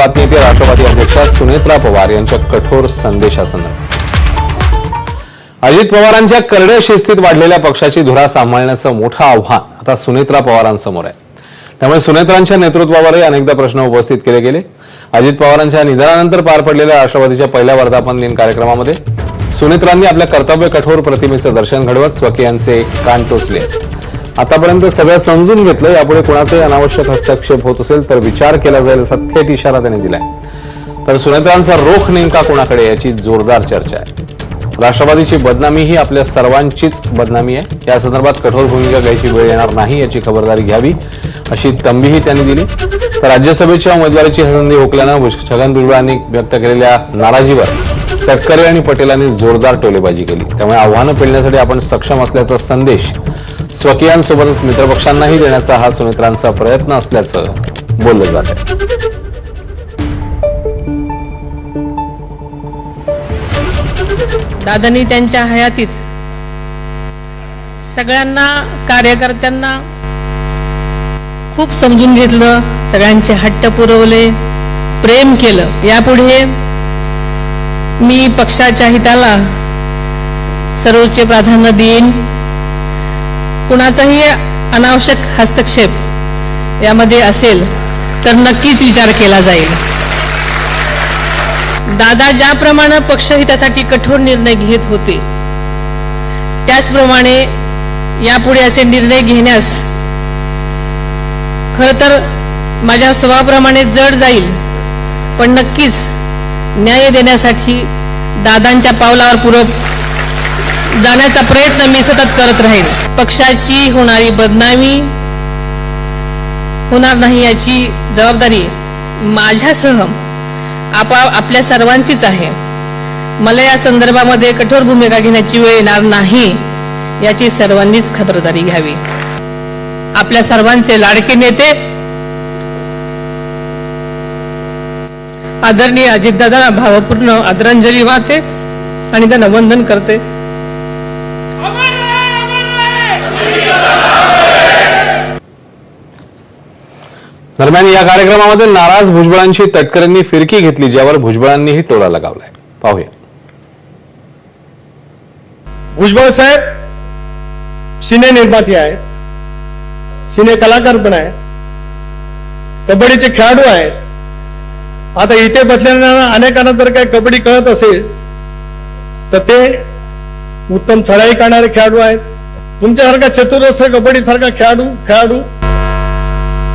बातमी येते राष्ट्रवादी अध्यक्षा सुनेत्रा पवार यांच्या कठोर संदेशासंदर्भात। अजित पवारांच्या करड्या शिस्तीत वाढलेल्या पक्षाची धुरा सांभाळण्याचं मोठं आव्हान आता सुनेत्रा पवारांसमोर आहे। त्यामुळे सुनेत्रांच्या नेतृत्वावरही अनेकदा प्रश्न उपस्थित केले गेले। अजित पवारांच्या निधनानंतर पार पडलेल्या राष्ट्रवादीच्या पहिल्या वर्धापन दिन कार्यक्रमामध्ये सुनेत्रांनी आपल्या कर्तव्य कठोर प्रतिमेचं दर्शन घडवत स्वकीयांचे कान टोचले। आतापर्यंत सगळं समजून घेतलं, यापुढे कोणाचाही अनावश्यक हस्तक्षेप होत असेल तर विचार केला जाईल असा थेट इशारा त्यांनी दिलाय। तर सुनेत्रांचा रोख नेमका कोणाकडे याची जोरदार चर्चा आहे। राष्ट्रवादीची बदनामी ही आपल्या सर्वांचीच बदनामी आहे। या संदर्भात कठोर भूमिका घ्यायची वेळ येणार नाही याची खबरदारी घ्यावी अशी तंबीही त्यांनी दिली। तर राज्यसभेच्या उमेदवारीची संधी हुकल्यानं छगन भुजबळांनी व्यक्त केलेल्या नाराजीवर तटकरे आणि पटेलांनी जोरदार टोलेबाजी केली। त्यामुळे आव्हानं पेलण्यासाठी आपण सक्षम असल्याचा संदेश स्वकीयांसोबतच मित्रपक्षांनाही देण्याचा हा सुनेत्रांचा प्रयत्न असल्याचं बोललं जात आहे। दादांनी त्यांच्या हयातीत सगळ्यांना, कार्यकर्त्यांना खूप समजून घेतलं, सगळ्यांचे हट्ट पुरवले, प्रेम केलं। यापुढे मी पक्षाच्या हिताला सर्वोच्च प्राधान्य देईन। कुणाचाही अनावश्यक हस्तक्षेप यामध्ये असेल तर नक्कीच विचार केला जाईल। दादा ज्याप्रमाणे पक्षहितासाठी कठोर निर्णय घेत होते त्याचप्रमाणे यापुढे असे निर्णय घेण्यास खरं तर माझ्या स्वभावाप्रमाणे जड जाईल, पण नक्कीच न्याय देण्यासाठी दादांच्या पावलावर पुढे जाण्याचा प्रयत्न मी सतत करत राहीन। पक्षाची होणारी बदनामी होणार नाही याची जबाबदारी माझ्यासह आपल्या सर्वांचीच आहे। मला या संदर्भामध्ये कठोर भूमिका घेण्याची वेळ येणार नाही याची सर्वांनीच खबरदारी घ्यावी। आपल्या सर्वांचे लाडके नेते आदरणीय अजितदादांना भावपूर्ण आदरांजली वाहते आणि त्यांना वंदन करते। दरम्यान या कार्यक्रमामध्ये नाराज भुजबळांची तटकरेंनी फिरकी घेतली, ज्यावर भुजबळांनीही टोला लगावलाय। पाहूया। भुजबळ साहेब सिने निर्माते आहेत, सिने कलाकार पण आहेत, कबड्डीचे खेळाडू आहेत। आता इथे बसलेल्या अनेकांना जर काही कबड्डी कळत असेल तर ते उत्तम चढाई करणारे खेळाडू आहेत। तुमच्यासारखा चतुरस्र कबड्डीसारखा खेळाडू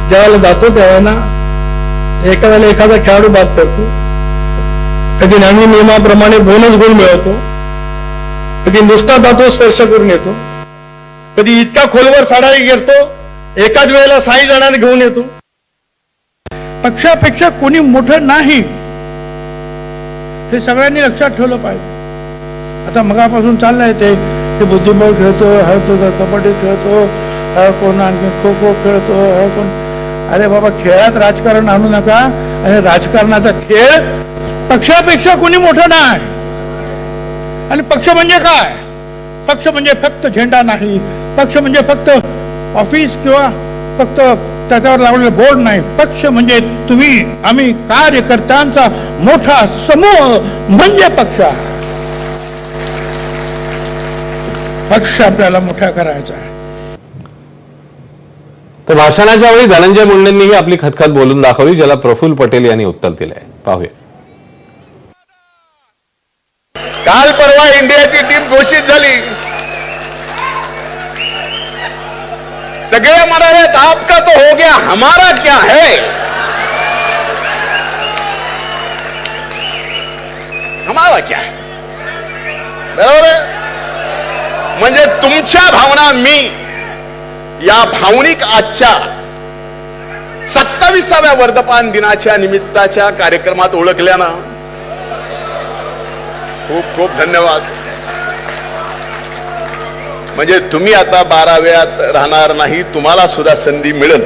ज्यावेळेला जातो त्यावेळेला एका वेळेला एखादा खेळाडू बाद करतो, कधी नवीन नियमाप्रमाणे बोनस गुण मिळवतो, कधी नुसता जातो स्पर्श करून येतो, कधी इतका खोलवर चढाई घेतो, एकाच वेळेला 6 जणांना घेऊन येतो। पक्षापेक्षा कोणी मोठं नाही हे सगळ्यांनी लक्षात ठेवलं पाहिजे। आता मगापासून चाललंय ते बुद्धिबळ खेळतो, हा तो कबड्डी खेळतो, हा कोण आणखी खो खो खेळतो, हा कोण। अरे बाबा, खेळात राजकारण आणू नका। आणि राजकारणाचा खेळ पक्षापेक्षा कोणी मोठं नाही। आणि पक्ष म्हणजे काय? पक्ष म्हणजे फक्त झेंडा नाही, पक्ष म्हणजे फक्त ऑफिस किंवा फक्त त्याच्यावर लावलेलं बोर्ड नाही। पक्ष म्हणजे तुम्ही आम्ही कार्यकर्त्यांचा मोठा समूह म्हणजे पक्ष। पक्ष आपल्याला मोठा करायचा आहे। तर भाषणाच्या वेळी धनंजय मुंडेंनीही आपली खतखत बोलून दाखवली, ज्याला प्रफुल्ल पटेल यांनी उत्तर दिलंय। पाहूया। काल परवा इंडियाची टीम घोषित झाली, सगळे म्हणाले आपका तो हो गया, हमारा क्या है? हमारा क्या है? बरोबर आहे? म्हणजे तुमच्या भावना मी या भावनिक आजच्या 27व्या वर्धापन दिनाच्या निमित्ताच्या कार्यक्रमात ओळखल्यानं खूप खूप धन्यवाद। म्हणजे तुम्ही आता 12व्यात राहणार नाही, तुम्हाला सुद्धा संधी मिळेल।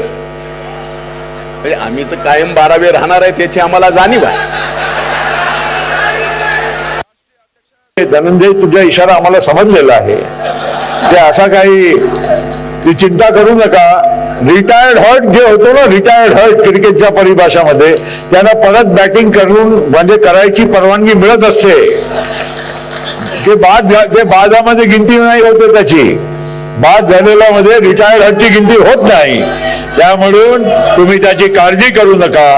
म्हणजे आम्ही तर कायम 12वे राहणार आहे त्याची आम्हाला जाणीव आहे। धनंजय, तुझा इशारा आम्हाला समजलेला आहे। ते असा काही ती चिंता करू नका, रिटायर्ड हर्ट जे होतो ना, रिटायर्ड हर्ट क्रिकेटच्या परिभाषामध्ये, त्यांना परत बॅटिंग करून म्हणजे करायची परवानगी मिळत असते. ते बादामध्ये गिनती नाही होते, त्याची बाद झालेल्या मध्ये रिटायर्ड हर्टची गिनती होत नाही. त्यामुळे तुम्ही त्याची काळजी करू नका.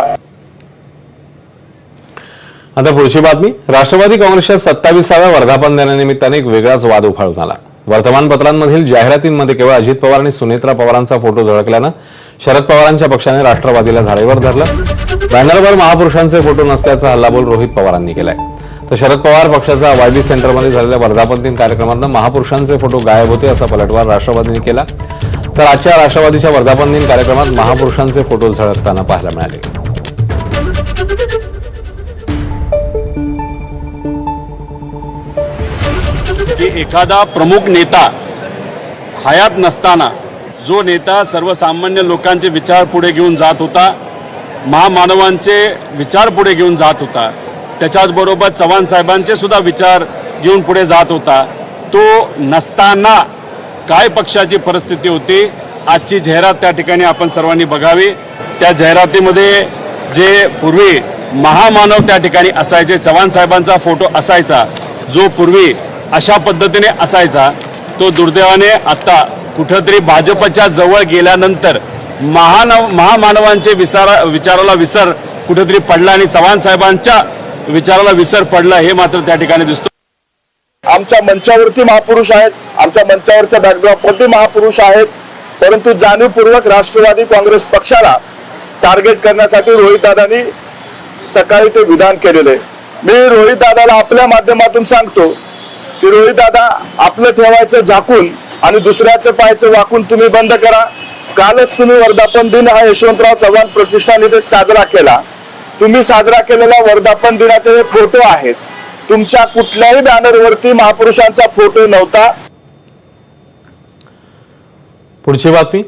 आता पुढची बातमी. राष्ट्रवादी काँग्रेसच्या 27व्या वर्धापन दिनानिमित्ताने एक वेगळाच वाद उफाळून आला. वर्तमानपत्रांमधील जाहिरातींमध्ये केवळ अजित पवार आणि सुनेत्रा पवारांचा फोटो झळकल्यानं शरद पवारांच्या पक्षाने राष्ट्रवादीला धारेवर धरलं. बॅनरवर महापुरुषांचे फोटो नसल्याचा हल्लाबोल रोहित पवारांनी केलाय. तर शरद पवार पक्षाचा वायबी सेंटरमध्ये झालेल्या वर्धापन दिन कार्यक्रमातून महापुरुषांचे फोटो गायब होते असा पलटवार राष्ट्रवादीने केला. तर आजच्या राष्ट्रवादीच्या वर्धापन दिन कार्यक्रमात महापुरुषांचे फोटो झळकताना पाहायला मिळाले. की एखादा प्रमुख नेता हयात नसताना जो नेता सर्वसामान्य लोकांचे विचार पुढे घेऊन जात होता, महामानवांचे विचार पुढे घेऊन जात होता, त्याच्याचबरोबर चव्हाण साहेबांचे सुद्धा विचार घेऊन पुढे जात होता, तो नसताना काय पक्षाची परिस्थिती होती, आजची जाहिरात त्या ठिकाणी आपण सर्वांनी बघावी. त्या जाहिरातीमध्ये जे पूर्वी महामानव त्या ठिकाणी असायचे, चव्हाण साहेबांचा फोटो असायचा, जो पूर्वी अशा पद्धतीने असायचा, तो दुर्दैवाने आता कुठंतरी भाजपच्या जवळ गेल्यानंतर महामानवांचे विचाराला विसर कुठेतरी पडला आणि चव्हाण साहेबांच्या विचाराला विसर पडला, हे मात्र त्या ठिकाणी दिसतो. आमच्या मंचावरती महापुरुष आहेत, आमच्या मंचावरच्या बॅकड्रॉपवरती महापुरुष आहेत, परंतु जाणीवपूर्वक राष्ट्रवादी काँग्रेस पक्षाला टार्गेट करण्यासाठी रोहितदादांनी सकाळी ते विधान केलेले. मी रोहितदादाला आपल्या माध्यमातून सांगतो की रोहितदादा, आपलं ठेवायचं झाकून आणि दुसऱ्याचं पाहायचं वाकून तुम्ही बंद करा. कालच तुम्ही वर्धापन दिन हा यशवंतराव चव्हाण प्रतिष्ठान इथे साजरा केला. तुम्ही साजरा केलेल्या वर्धापन दिनाचे हे फोटो आहेत. तुमच्या कुठल्याही बॅनरवरती महापुरुषांचा फोटो नव्हता. पुढची बातमी.